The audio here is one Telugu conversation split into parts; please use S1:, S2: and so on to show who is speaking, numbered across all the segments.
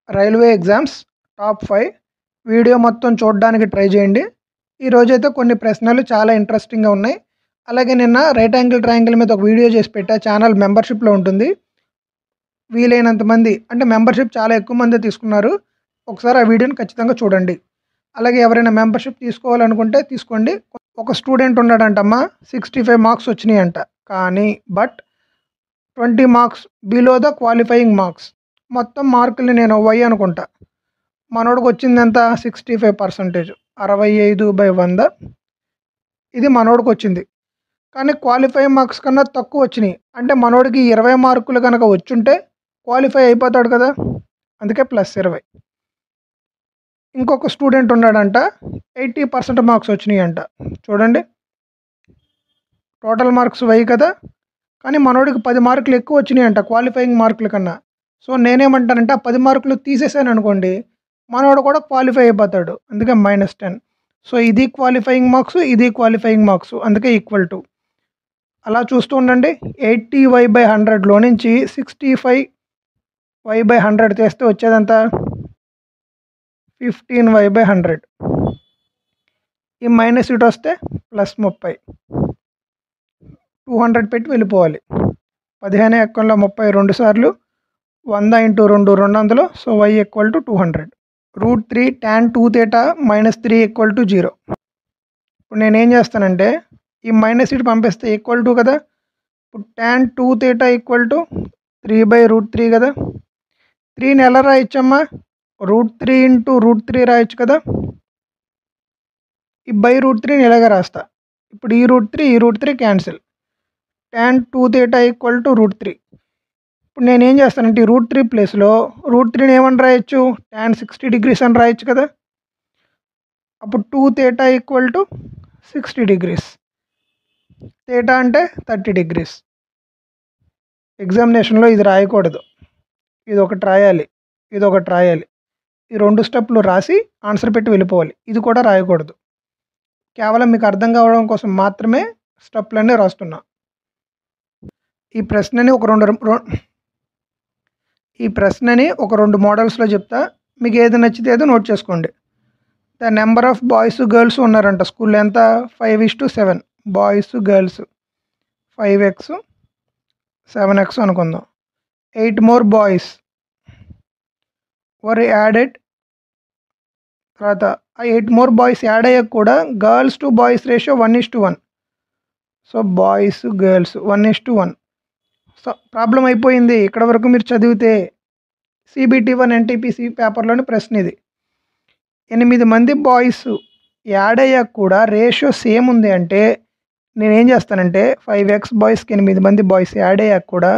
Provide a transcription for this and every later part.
S1: రైల్వే ఎగ్జామ్స్ టాప్ 5 వీడియో మొత్తం చూడడానికి ట్రై చేయండి. ఈరోజైతే కొన్ని ప్రశ్నలు చాలా ఇంట్రెస్టింగ్‌గా ఉన్నాయి. అలాగే నిన్న రైట్ యాంగిల్ ట్రయాంగిల్ మీద ఒక వీడియో చేసి పెట్టా. ఛానల్ మెంబర్‌షిప్‌లో ఉంటుంది. వీలైనంత మంది అంటే మెంబర్‌షిప్ చాలా ఎక్కువ మందే తీసుకున్నారు. ఒకసారి ఆ వీడియోని ఖచ్చితంగా చూడండి. అలాగే ఎవరైనా మెంబర్‌షిప్ తీసుకోవాలనుకుంటే తీసుకోండి. ఒక స్టూడెంట్ ఉన్నాడంటమ్మా 65 మార్క్స్ వచ్చినాయంట. కానీ 20 marks below the qualifying marks. మొత్తం మార్కుల్ని నేను వై అనుకుంటా. మనోడికి వచ్చింది ఎంత 65%, 65/100 ఇది మనోడికి వచ్చింది. కానీ క్వాలిఫై మార్క్స్ కన్నా తక్కువ వచ్చినాయి. అంటే మనోడికి 20 మార్కులు కనుక వచ్చుంటే క్వాలిఫై అయిపోతాడు కదా, అందుకే +20. ఇంకొక స్టూడెంట్ ఉన్నాడంట 80% మార్క్స్ వచ్చినాయి అంట. చూడండి, టోటల్ మార్క్స్ వై కదా, కానీ మనోడికి 10 మార్కులు ఎక్కువ వచ్చినాయి అంట క్వాలిఫైయింగ్ మార్కుల కన్నా. సో నేనేమంటానంటే ఆ 10 మార్కులు తీసేసాను అనుకోండి, మనోడు కూడా క్వాలిఫై అయిపోతాడు, అందుకే -10. సో ఇది క్వాలిఫైయింగ్ మార్క్స్, ఇది క్వాలిఫైయింగ్ మార్క్స్, అందుకే ఈక్వల్ టు. అలా చూస్తూ ఉండండి. 80y/100లో నుంచి 65y/100 తీస్తే వచ్చేదంతా 15y/100. ఈ మైనస్ ఇటు వస్తే +30. 200 పెట్టి వెళ్ళిపోవాలి. 15 ఎక్కంలో 30 2 సార్లు 100 × 2 200. So y = 200. √3 tan 2θ - 3 = 0. ఇప్పుడు నేనేం చేస్తానంటే ఈ మైనస్ ఇటు పంపిస్తే = కదా. ఇప్పుడు tan 2θ = 3/√3 కదా. 3ని ఎలా రాయొచ్చమ్మా, √3 × √3 రాయొచ్చు కదా. ఈ /√3ని ఇలాగే రాస్తా. ఇప్పుడు ఈ √3 క్యాన్సిల్. tan 2θ = √3. ఇప్పుడు నేనేం చేస్తానంటే ఈ √3 ప్లేస్లో √3ని ఏమని రాయొచ్చు, tan 60 degrees అని రాయొచ్చు కదా. అప్పుడు 2θ = 60 degrees. θ అంటే 30 degrees. ఎగ్జామినేషన్లో ఇది రాయకూడదు, ఇది ఒకటి రాయాలి, ఇది ఒకటి రాయాలి. ఈ 2 స్టెప్లు రాసి ఆన్సర్ పెట్టి వెళ్ళిపోవాలి. ఇది కూడా రాయకూడదు. కేవలం మీకు అర్థం కావడం కోసం మాత్రమే స్టెప్లన్నీ రాస్తున్నా. ఈ ప్రశ్నని ఒక రెండు మోడల్స్లో చెప్తా. మీకు ఏది నచ్చితే ఏదో నోట్ చేసుకోండి. The number of boys girls ఉన్నారంట స్కూల్లో, ఎంత 5:7. బాయ్స్ గర్ల్స్ 5x 7x అనుకుందాం. 8 more బాయ్స్ వర్ యాడెడ్. తర్వాత ఆ 8 more బాయ్స్ యాడ్ అయ్యాక కూడా girls to boys ratio 1:1. So boys girls 1:1. So problem అయిపోయింది. ఇక్కడ వరకు మీరు చదివితే CBT1 NTPC పేపర్లోని ప్రశ్న ఇది. 8 మంది బాయ్స్ యాడ్ అయ్యాక కూడా రేషియో సేమ్ ఉంది అంటే నేనేం చేస్తానంటే 5x బాయ్స్కి 8 మంది బాయ్స్ యాడ్ అయ్యాక కూడా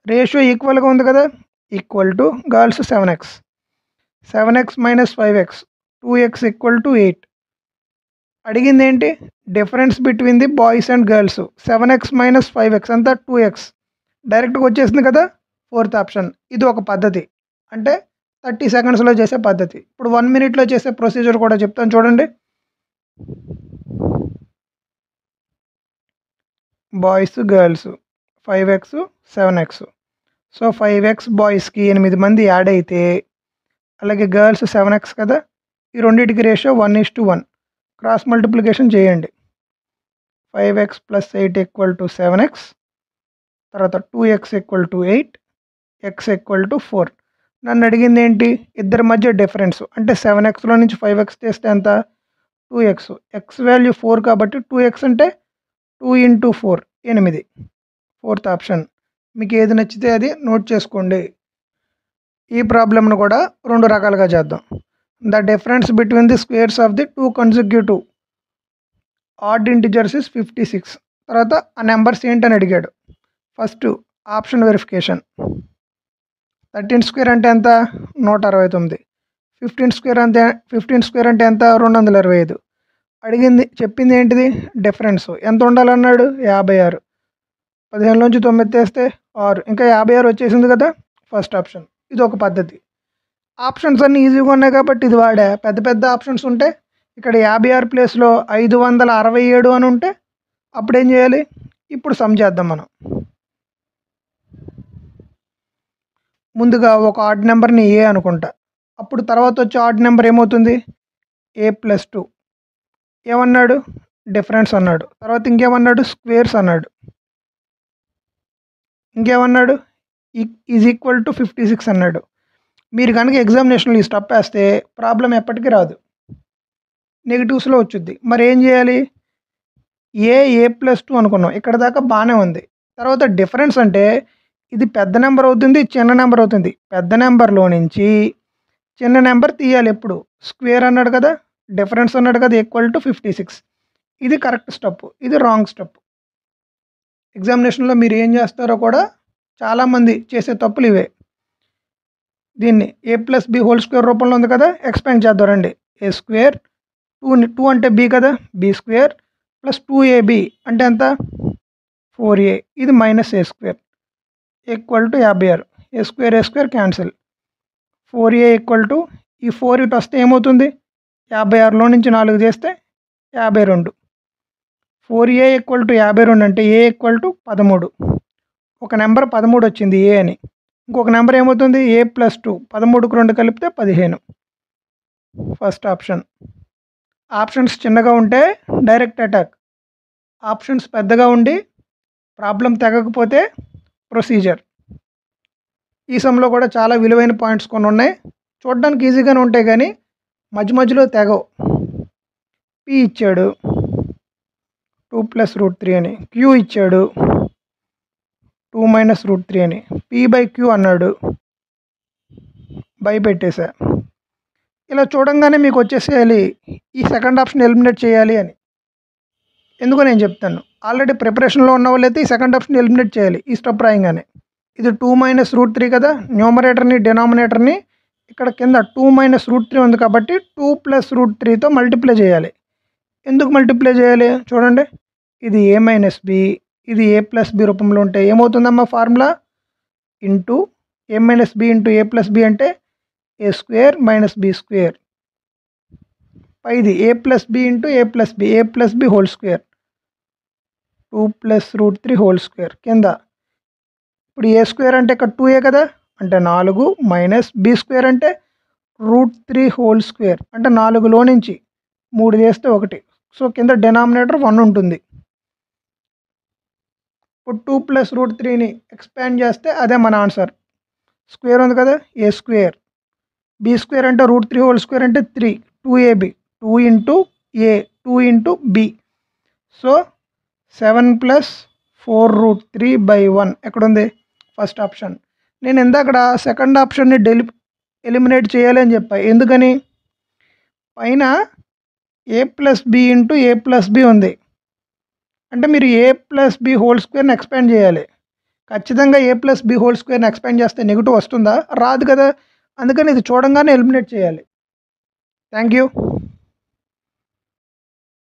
S1: రేషియో ఈక్వల్గా ఉంది కదా, = girls 7x. 7x - 5x 2x = 8. అడిగింది ఏంటి, difference between the boys and girls. 7x - 5x అంతా 2x. డైరెక్ట్గా వచ్చేసింది కదా, 4th ఆప్షన్. ఇది ఒక పద్ధతి, అంటే 30 సెకండ్స్లో చేసే పద్ధతి. ఇప్పుడు 1 minute చేసే ప్రొసీజర్ కూడా చెప్తాను చూడండి. Boys girls 5x 7x. So 5x బాయ్స్కి 8 మంది యాడ్ అయితే, అలాగే గర్ల్స్ 7x కదా, ఈ రెండింటికి రేషియో 1:1. క్రాస్ మల్టిప్లికేషన్ చేయండి. 5x + 8 = 7x. తర్వాత 2x = 8, x = 4. నన్ను అడిగింది ఏంటి, ఇద్దరి మధ్య డిఫరెన్స్. అంటే 7xలో నుంచి 5x తీస్తే ఎంత, 2x. x వాల్యూ 4 కాబట్టి 2x అంటే 2 × 4 8. 4th option. మీకు ఏది నచ్చితే అది నోట్ చేసుకోండి. ఈ ప్రాబ్లమ్ను కూడా 2 రకాలుగా చేద్దాం. The difference between the squares of the 2 consecutive odd integers is 56. తర్వాత ఆ నెంబర్స్ ఏంటని అడిగాడు. First option verification. 13² అంటే ఎంత, 169. 15² అంటే ఎంత, 225. చెప్పింది ఏంటిది, డిఫరెన్స్ ఎంత ఉండాలన్నాడు, 56. 15లోంచి 9 తీస్తే 6, ఇంకా 56 వచ్చేసింది కదా, ఫస్ట్ ఆప్షన్. ఇది ఒక పద్ధతి. ఆప్షన్స్ అన్నీ ఈజీగా ఉన్నాయి కాబట్టి ఇది వాడా. పెద్ద పెద్ద ఆప్షన్స్ ఉంటే ఇక్కడ 56 ప్లేస్లో 567 అని ఉంటే అప్పుడేం చేయాలి, ఇప్పుడు సమ్ చేద్దాం మనం. ముందుగా ఒక ఆడ్ నెంబర్ని A అనుకుంటా. అప్పుడు తర్వాత వచ్చే ఆడ్ నెంబర్ ఏమవుతుంది? a+2 ఏమన్నాడు? డిఫరెన్స్ అన్నాడు. తర్వాత ఇంకేమన్నాడు? స్క్వేర్స్ అన్నాడు. ఇంకేమన్నాడు? ఈజ్ ఈక్వల్ టు 56 అన్నాడు. మీరు కనుక ఎగ్జామినేషన్‌లో ఈ స్టెప్ ఏస్తే ప్రాబ్లమ్ ఎప్పటికి రాదు. నెగెటివ్స్‌లో వచ్చుద్ది. మరి ఏం చేయాలి? a+2 అనుకున్నాం. ఇక్కడ దాకా బానే ఉంది. తర్వాత డిఫరెన్స్ అంటే ఇది పెద్ద నెంబర్ అవుతుంది, చిన్న నెంబర్ అవుతుంది. పెద్ద నెంబర్‌లో నుంచి చిన్న నెంబర్ తీయాలి ఎప్పుడు. స్క్వేర్ అన్నాడు కదా! డిఫరెన్స్ అన్నాడు కదా! Equal to 56. ఇది కరెక్ట్ స్టెప్. ఇది రాంగ్ స్టెప్. ఎగ్జామినేషన్‌లో మీరు ఏం చేస్తారో కూడా చాలామంది చేసే తప్పులు ఇవే. దీన్ని a+b² రూపంలో ఉంది కదా! ఎక్స్పాండ్ చేద్దాం రండి. a², 2 అంటే b కదా! b² ప్లస్ 2ab అంటే ఎంత? 4a. ఇది minus a² equal to 56. a² cancel. 4a equal to ఈ 4 ఇటు వస్తే ఏమవుతుంది? 56లో నుంచి 4 చేస్తే 52. 4a ఈక్వల్ టు 52 అంటే a ఈక్వల్ టు 13. ఒక నెంబర్ 13 వచ్చింది a అని. ఇంకొక నెంబర్ ఏమవుతుంది? a+2 13కు 2 కలిపితే 15. First option. ఆప్షన్స్ చిన్నగా ఉంటే డైరెక్ట్ అటాక్. ఆప్షన్స్ పెద్దగా ఉండి ప్రాబ్లం తెగకపోతే ప్రొసీజర్. ఈ సమ్‌లో కూడా చాలా విలువైన పాయింట్స్ కొన్ని ఉన్నాయి. చూడడానికి ఈజీగానే ఉంటాయి కానీ మధ్యలో తెగవు. p ఇచ్చాడు 2 + √3 అని. q ఇచ్చాడు 2 - √3 అని. p/q అన్నాడు. బై పెట్టేశా. ఇలా చూడంగానే మీకు వచ్చేసేయాలి ఈ సెకండ్ ఆప్షన్ ఎలిమినేట్ చేయాలి అని. ఎందుకో నేను చెప్తాను. ఆల్రెడీ ప్రిపరేషన్‌లో ఉన్న వాళ్ళైతే ఈ సెకండ్ ఆప్షన్ ఎలిమినేట్ చేయాలి ఈ స్టెప్ రాయంగానే. ఇది 2 - √3 కదా! న్యూమరేటర్‌ని, డినామినేటర్‌ని ఇక్కడ కింద 2 - √3 ఉంది కాబట్టి 2 + √3తో మల్టిప్లై చేయాలి. ఎందుకు మల్టిప్లై చేయాలి? చూడండి. ఇది a - b, ఇది a+b రూపంలో ఉంటే ఏమవుతుందమ్మా formula? Into a - b into a+b అంటే a² - b². పైది a+b into a+b whole square 2 + √3 కింద. ఇప్పుడు a² అంటే ఇక్కడ 2a కదా! అంటే 4 మైనస్ b² అంటే √3 అంటే 4లో నుంచి 3 చేస్తే 1. సో కింద డినామినేటర్ 1 ఉంటుంది. ఇప్పుడు 2 + √3ని ఎక్స్పాండ్ చేస్తే అదే మన ఆన్సర్. స్క్వేర్ ఉంది కదా! a². b² అంటే √3 అంటే 3. 2ab 2 into a 2 into b. So 7 + 4√3/1 ఎక్కడుంది? First option. నేను ఇందాకడ సెకండ్ ఆప్షన్ని ఎలిమినేట్ చేయాలి అని చెప్పా. ఎందుకని? పైన a+b ఇంటూ a+b ఉంది. అంటే మీరు a+b² ఎక్స్పాండ్ చేయాలి. ఖచ్చితంగా a+b² ఎక్స్పాండ్ చేస్తే నెగిటివ్ వస్తుందా? రాదు కదా! అందుకని ఇది చూడంగానే ఎలిమినేట్ చేయాలి. Thank you.